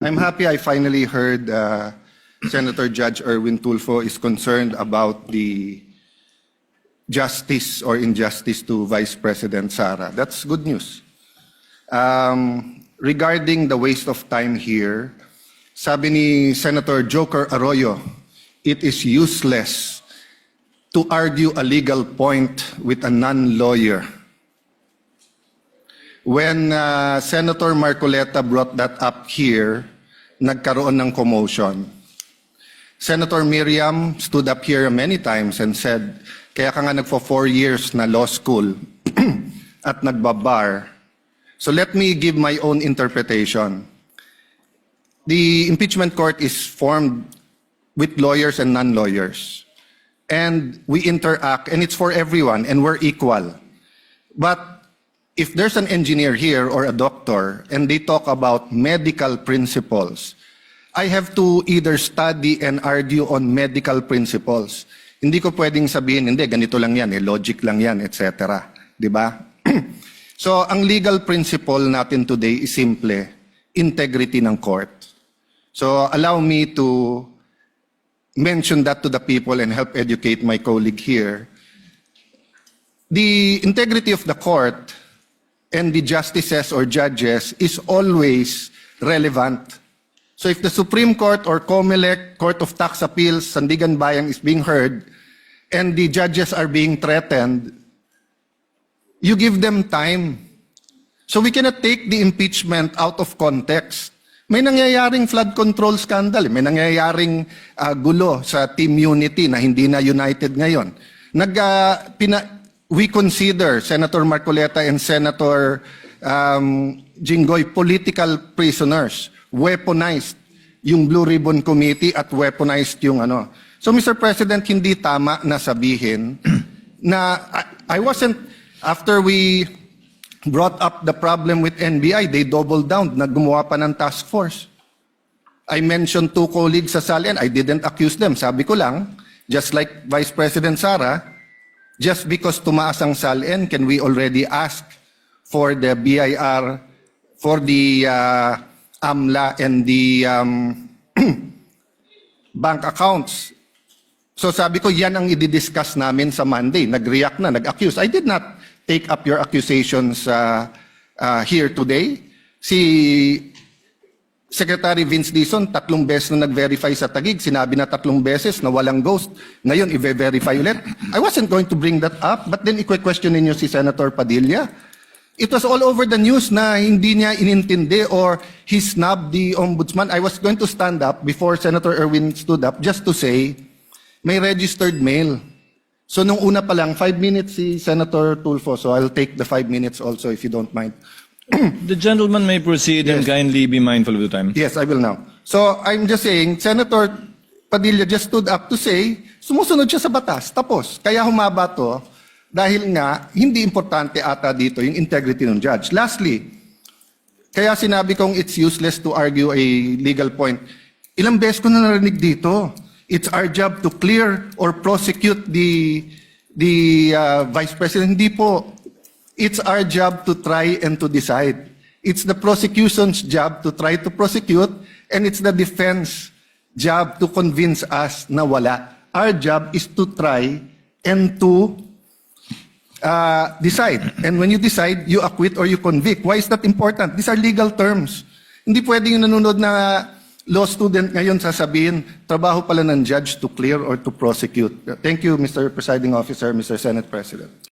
I'm happy I finally heard Senator Judge Erwin Tulfo is concerned about the justice or injustice to Vice President Sara. That's good news. Regarding the waste of time here, sabi ni Senator Joker Arroyo, it is useless to argue a legal point with a non-lawyer. When Senator Marcoleta brought that up here, nagkaroon ng commotion. Senator Miriam stood up here many times and said, kaya ka nga nagpo 4 years na law school at nagbabar. So let me give my own interpretation. The impeachment court is formed with lawyers and non-lawyers. And we interact, and it's for everyone, and we're equal. But if there's an engineer here or a doctor and they talk about medical principles, I have to either study and argue on medical principles. Hindi ko pwedeng sabihin, hindi, ganito lang yan, logic lang yan, etc. Diba? So, ang legal principle natin today is simple, integrity ng court. So, allow me to mention that to the people and help educate my colleague here. The integrity of the court and the justices or judges is always relevant. So if the Supreme Court or COMELEC, Court of Tax Appeals, Sandigan Bayan is being heard and the judges are being threatened, you give them time. So we cannot take the impeachment out of context. May nangyayaring flood control scandal, may nangyayaring gulo sa Team Unity na hindi na united ngayon. We consider Senator Marcoleta and Senator Jinggoy political prisoners, weaponized yung Blue Ribbon Committee at weaponized yung ano. So Mr. President, hindi tama na sabihin na I wasn't, after we brought up the problem with NBI, they doubled down, naggumawa pa ng task force. I mentioned 2 colleagues sa SALN, I didn't accuse them. Sabi ko lang, just like Vice President Sara, just because tumaas ang SALN, can we already ask for the BIR, for the AMLA and the bank accounts? So sabi ko, yan ang i-discuss namin sa Monday. Nag-react na, nag-accuse. I did not take up your accusations here today. Si Secretary Vince Dizon, 3 beses na nag-verify sa Taguig. Sinabi na 3 beses na walang ghost. Ngayon, i-verify ulit. I wasn't going to bring that up, but then i-question ninyo si Senator Padilla. It was all over the news na hindi niya inintindi or he snubbed the ombudsman. I was going to stand up before Senator Erwin stood up just to say, may registered mail. So nung una pa lang, 5 minutes si Senator Tulfo, so I'll take the 5 minutes also if you don't mind. The gentleman may proceed and kindly be mindful of the time. Yes, I will now. So I'm just saying, Senator Padilla just stood up to say, sumusunod siya sa batas, tapos. Kaya humaba to, dahil nga, hindi importante ata dito yung integrity ng judge. Lastly, kaya sinabi kong it's useless to argue a legal point. Ilang beses ko na narinig dito. It's our job to clear or prosecute the Vice President. Hindi po. It's our job to try and to decide. It's the prosecution's job to try to prosecute, and it's the defense job to convince us na wala. Our job is to try and to decide. And when you decide, you acquit or you convict. Why is that important? These are legal terms. Hindi pwedeng yung nanonood na law student ngayon sasabihin, trabaho pala ng judge to clear or to prosecute. Thank you, Mr. Presiding Officer, Mr. Senate President.